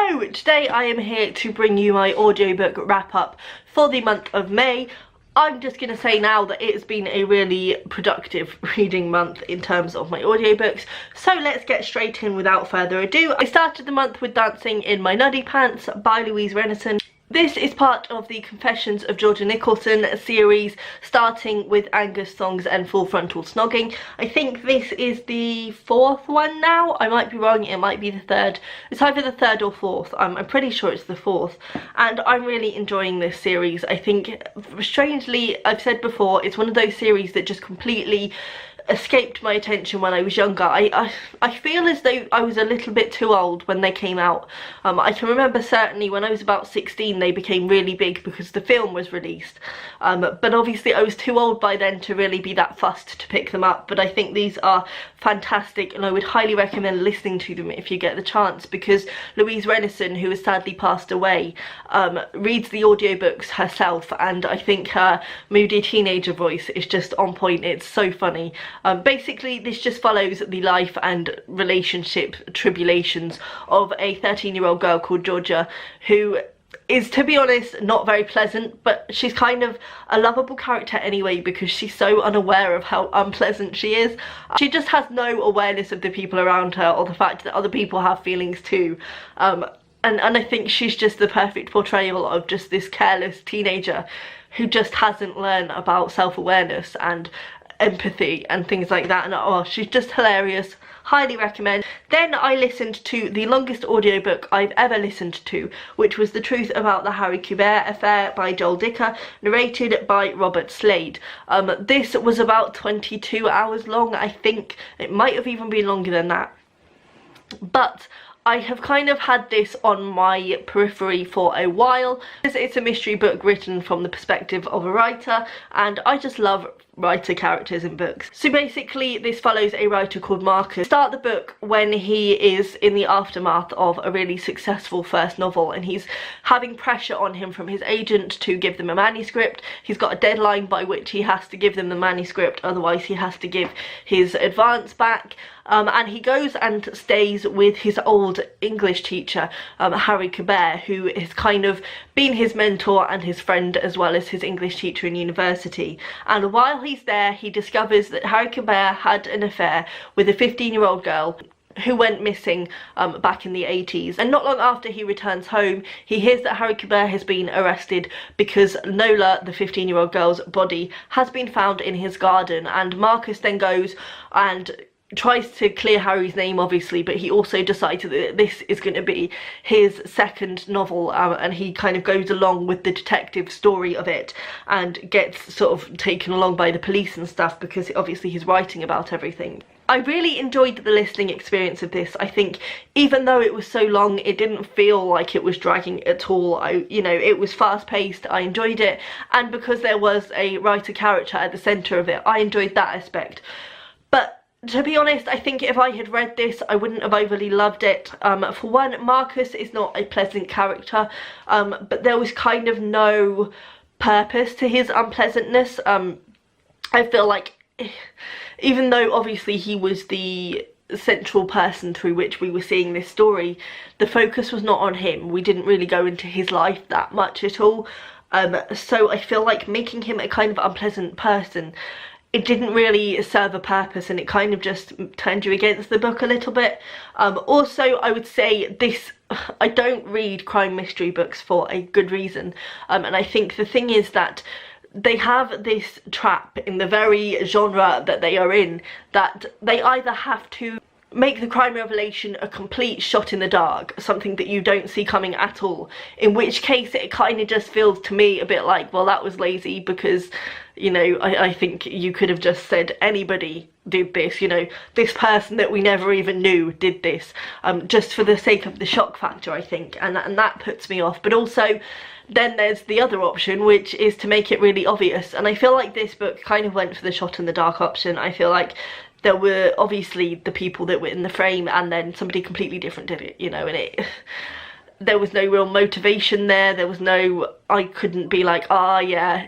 So today I am here to bring you my audiobook wrap up for the month of May. I'm just going to say now that it's been a really productive reading month in terms of my audiobooks, so let's get straight in without further ado. I started the month with Dancing in My Nuddy Pants by Louise Renison. This is part of the Confessions of Georgia Nicholson series, starting with Angus Songs and Full Frontal Snogging. I think this is the fourth one now. I might be wrong, it might be the third. It's either the third or fourth. I'm pretty sure it's the fourth. And I'm really enjoying this series. I think, strangely, I've said before, it's one of those series that just completely escaped my attention when I was younger. I feel as though I was a little bit too old when they came out. I can remember certainly when I was about 16 they became really big because the film was released, but obviously I was too old by then to really be that fussed to pick them up. But I think these are fantastic and I would highly recommend listening to them if you get the chance, because Louise Renison, who has sadly passed away, reads the audiobooks herself, and I think her moody teenager voice is just on point. It's so funny. Basically this just follows the life and relationship tribulations of a 13-year-old girl called Georgia, who is, to be honest, not very pleasant, but she's kind of a lovable character anyway because she's so unaware of how unpleasant she is. She just has no awareness of the people around her or the fact that other people have feelings too. And I think she's just the perfect portrayal of just this careless teenager who just hasn't learned about self-awareness and empathy and things like that. And oh, she's just hilarious. Highly recommend. Then I listened to the longest audiobook I've ever listened to, which was The Truth About the Harry Kubert Affair by Joel Dicker, narrated by Robert Slade. This was about 22 hours long, I think. It might have even been longer than that. But I have kind of had this on my periphery for a while. It's a mystery book written from the perspective of a writer, and I just love writer characters in books. So basically this follows a writer called Marcus. Start the book when he is in the aftermath of a really successful first novel, and he's having pressure on him from his agent to give them a manuscript. He's got a deadline by which he has to give them the manuscript, otherwise he has to give his advance back. And he goes and stays with his old English teacher, Harry Kubert, who has kind of been his mentor and his friend as well as his English teacher in university. And while he's there, he discovers that Harry Kubert had an affair with a 15-year-old girl who went missing back in the 80s. And not long after he returns home, he hears that Harry Kubert has been arrested because Nola, the 15-year-old girl's body, has been found in his garden. And Marcus then goes and tries to clear Harry's name, obviously, but he also decides that this is going to be his second novel, and he kind of goes along with the detective story of it and gets sort of taken along by the police and stuff because obviously he's writing about everything. I really enjoyed the listening experience of this. I think even though it was so long, it didn't feel like it was dragging at all. You know, it was fast paced, I enjoyed it, and because there was a writer character at the centre of it, I enjoyed that aspect. But to be honest, I think if I had read this, I wouldn't have overly loved it. For one, Marcus is not a pleasant character, but there was kind of no purpose to his unpleasantness. I feel like, even though obviously he was the central person through which we were seeing this story, the focus was not on him. We didn't really go into his life that much at all. So I feel like making him a kind of unpleasant person, it didn't really serve a purpose, and it kind of just turned you against the book a little bit. Also, I would say this, I don't read crime mystery books for a good reason, and I think the thing is that they have this trap in the very genre that they are in, that they either have to make the crime revelation a complete shot in the dark, something that you don't see coming at all, in which case it kind of just feels to me a bit like, well, that was lazy, because, you know, I think you could have just said anybody did this, you know, this person that we never even knew did this, just for the sake of the shock factor, I think, and that puts me off. But also then there's the other option, which is to make it really obvious, and I feel like this book kind of went for the shot in the dark option. I feel like there were obviously the people that were in the frame and then somebody completely different did it, you know, and there was no real motivation there. There was no, I couldn't be like, ah, yeah,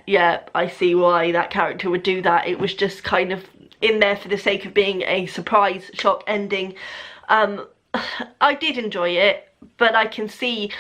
I see why that character would do that. It was just kind of in there for the sake of being a surprise shock ending. I did enjoy it. but I can see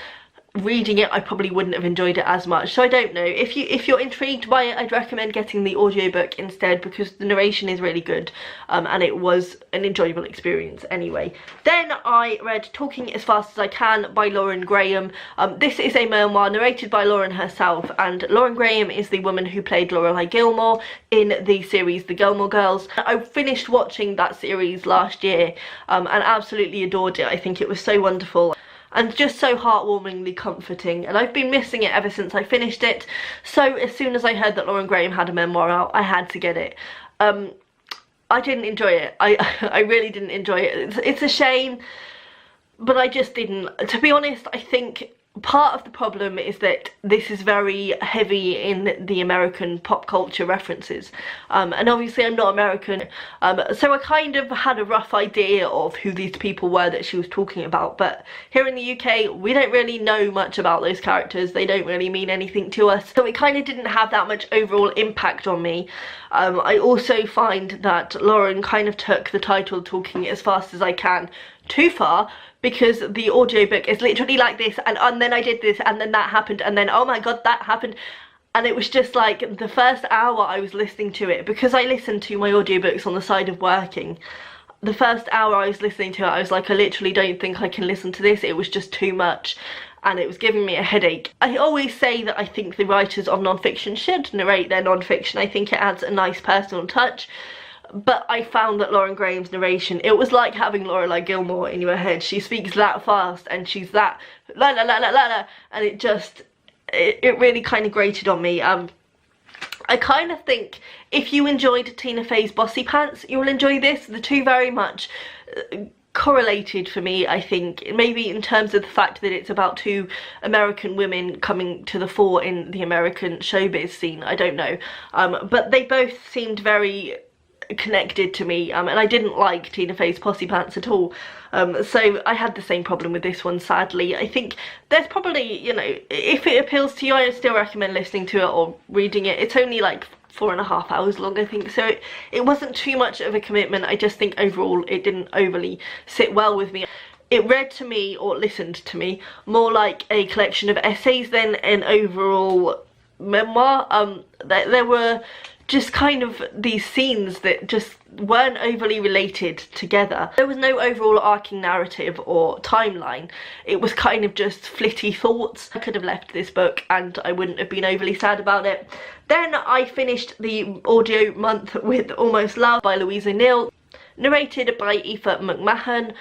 reading it I probably wouldn't have enjoyed it as much. So I don't know, if you're intrigued by it, I'd recommend getting the audiobook instead, because the narration is really good, and it was an enjoyable experience anyway. Then I read Talking as Fast as I Can by Lauren Graham. This is a memoir narrated by Lauren herself, and Lauren Graham is the woman who played Lorelai Gilmore in the series The Gilmore Girls. I finished watching that series last year, and absolutely adored it. I think it was so wonderful and just so heartwarmingly comforting, and I've been missing it ever since I finished it. So as soon as I heard that Lauren Graham had a memoir out, I had to get it. I didn't enjoy it. I really didn't enjoy it. It's a shame, but I just didn't. To be honest, I think part of the problem is that this is very heavy in the American pop culture references, and obviously I'm not American, so I kind of had a rough idea of who these people were that she was talking about. But here in the UK, we don't really know much about those characters. They don't really mean anything to us, so it kind of didn't have that much overall impact on me. I also find that Lauren kind of took the title Talking as Fast as I Can too far, because the audiobook is literally like this, and then I did this, and then that happened, and then oh my god, that happened. And it was just like the first hour I was listening to it, because I listened to my audiobooks on the side of working. The first hour I was listening to it, I was like, I literally don't think I can listen to this. It was just too much, and it was giving me a headache. I always say that I think the writers of non-fiction should narrate their non-fiction. I think it adds a nice personal touch. But I found that Lauren Graham's narration, it was like having Lorelai Gilmore in your head. She speaks that fast, and she's that la la la la la la, and it just, it really kind of grated on me. I kind of think if you enjoyed Tina Fey's Bossy Pants, you'll enjoy this. The two very much correlated for me, I think, maybe in terms of the fact that it's about two American women coming to the fore in the American showbiz scene. I don't know, but they both seemed very connected to me, and I didn't like Tina Fey's Bossy Pants at all, so I had the same problem with this one, sadly. I think there's probably, you know, if it appeals to you, I still recommend listening to it or reading it. It's only like 4.5 hours long, I think, so it wasn't too much of a commitment. I just think overall it didn't overly sit well with me. It read to me, or listened to me, more like a collection of essays than an overall memoir. There were just kind of these scenes that just weren't overly related together. There was no overall arcing narrative or timeline. It was kind of just flitty thoughts. I could have left this book and I wouldn't have been overly sad about it. Then I finished the audio month with Almost Love by Louise O'Neill, narrated by Aoife McMahon.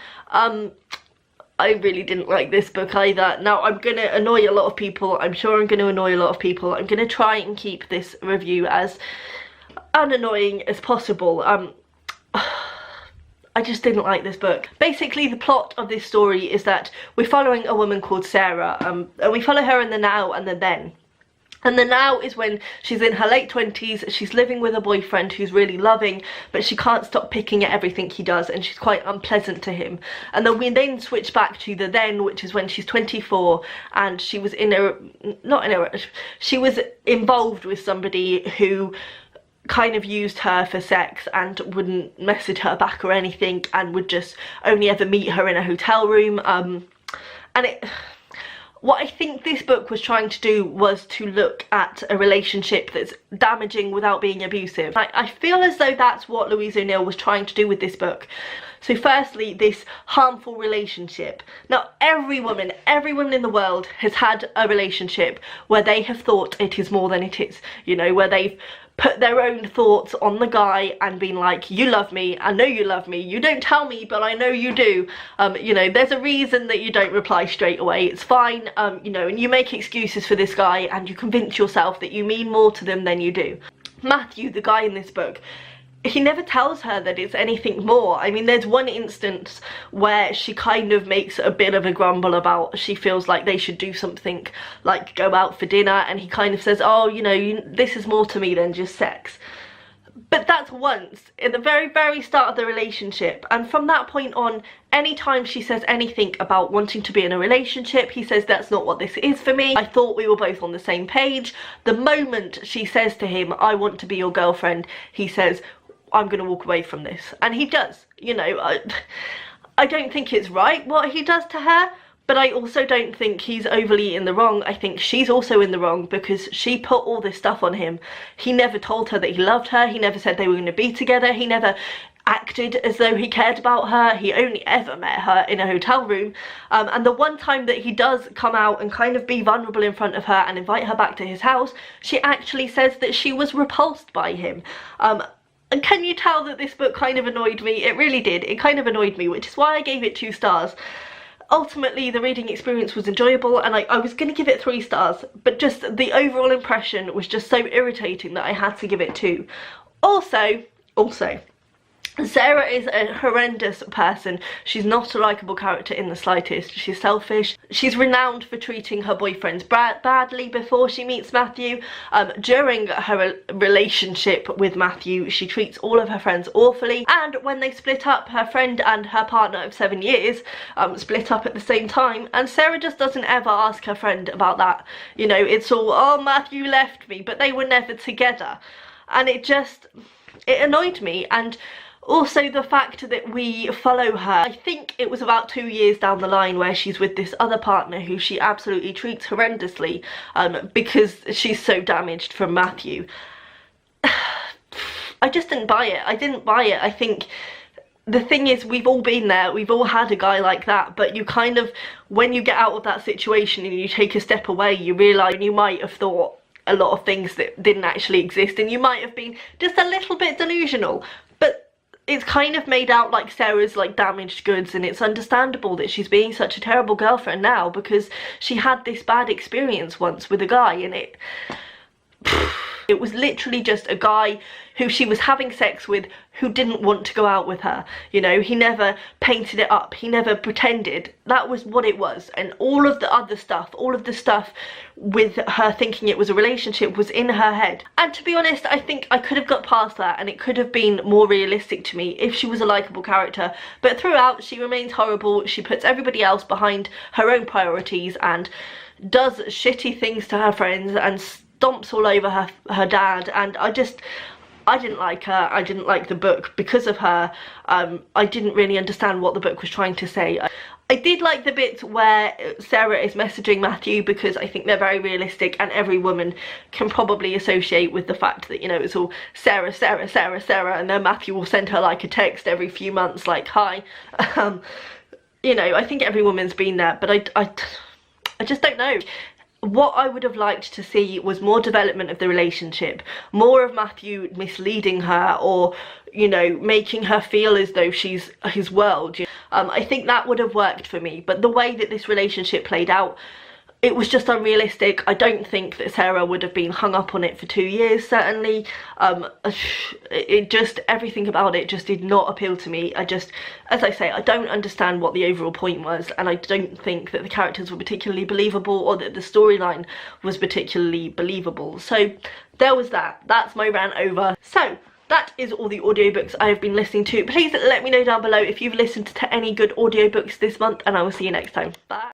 I really didn't like this book either. Now, I'm going to annoy a lot of people. I'm sure I'm going to annoy a lot of people. I'm going to try and keep this review as unannoying as possible. I just didn't like this book. Basically, the plot of this story is that we're following a woman called Sarah, and we follow her in the now and the then. And the now is when she's in her late 20s, she's living with a boyfriend who's really loving, but she can't stop picking at everything he does, and she's quite unpleasant to him. And then we then switch back to the then, which is when she's 24, and she was she was involved with somebody who kind of used her for sex and wouldn't message her back or anything, and would just only ever meet her in a hotel room. What I think this book was trying to do was to look at a relationship that's damaging without being abusive. I feel as though that's what Louise O'Neill was trying to do with this book. So firstly, this harmful relationship. Now, every woman in the world has had a relationship where they have thought it is more than it is. You know, where they've put their own thoughts on the guy and been like, you love me, I know you love me, you don't tell me, but I know you do. You know, there's a reason that you don't reply straight away, it's fine, you know, and you make excuses for this guy and you convince yourself that you mean more to them than you do. Matthew, the guy in this book, he never tells her that it's anything more. I mean, there's one instance where she kind of makes a bit of a grumble about, she feels like they should do something like go out for dinner, and he kind of says, oh, you know, this is more to me than just sex. But that's once, at the very, very start of the relationship, and from that point on, anytime she says anything about wanting to be in a relationship, he says, that's not what this is for me. I thought we were both on the same page. The moment she says to him, I want to be your girlfriend, he says, I'm going to walk away from this. And he does, you know. I don't think it's right what he does to her, But I also don't think he's overly in the wrong. I think she's also in the wrong because she put all this stuff on him. He never told her that he loved her. He never said they were going to be together. He never acted as though he cared about her. He only ever met her in a hotel room. And the one time that he does come out and kind of be vulnerable in front of her and invite her back to his house, she actually says that she was repulsed by him. And can you tell that this book kind of annoyed me? It really did. It kind of annoyed me, which is why I gave it 2 stars. Ultimately, the reading experience was enjoyable, and I was going to give it 3 stars, but just the overall impression was just so irritating that I had to give it 2. Also, Sarah is a horrendous person. She's not a likeable character in the slightest. She's selfish. She's renowned for treating her boyfriends badly before she meets Matthew. During her relationship with Matthew, she treats all of her friends awfully. And when they split up, her friend and her partner of 7 years split up at the same time. And Sarah just doesn't ever ask her friend about that. You know, it's all, oh, Matthew left me, but they were never together. And it annoyed me. And also the fact that we follow her, I think it was about 2 years down the line where she's with this other partner who she absolutely treats horrendously because she's so damaged from Matthew. I just didn't buy it. I didn't buy it. I think the thing is, we've all been there, we've all had a guy like that, but you kind of, when you get out of that situation and you take a step away, you realise you might have thought a lot of things that didn't actually exist, and you might have been just a little bit delusional. But it's kind of made out like Sarah's like damaged goods, and it's understandable that she's being such a terrible girlfriend now because she had this bad experience once with a guy, and it was literally just a guy who she was having sex with who didn't want to go out with her. You know, he never painted it up, he never pretended. That was what it was. And all of the other stuff, all of the stuff with her thinking it was a relationship was in her head. And to be honest, I think I could have got past that and it could have been more realistic to me if she was a likeable character. But throughout, she remains horrible. She puts everybody else behind her own priorities and does shitty things to her friends and stomps all over her dad, and I didn't like her. I didn't like the book because of her. I didn't really understand what the book was trying to say. I did like the bit where Sarah is messaging Matthew because I think they're very realistic, and every woman can probably associate with the fact that, you know, it's all Sarah, Sarah, Sarah, Sarah, and then Matthew will send her like a text every few months like, hi. You know, I think every woman's been there, but I just don't know. What I would have liked to see was more development of the relationship, more of Matthew misleading her or, you know, making her feel as though she's his world. I think that would have worked for me, but the way that this relationship played out, it was just unrealistic. I don't think that Sarah would have been hung up on it for 2 years, certainly. Everything about it just did not appeal to me. As I say, I don't understand what the overall point was, and I don't think that the characters were particularly believable or that the storyline was particularly believable. So there was that. That's my rant over. So that is all the audiobooks I have been listening to. Please let me know down below if you've listened to any good audiobooks this month, and I will see you next time. Bye.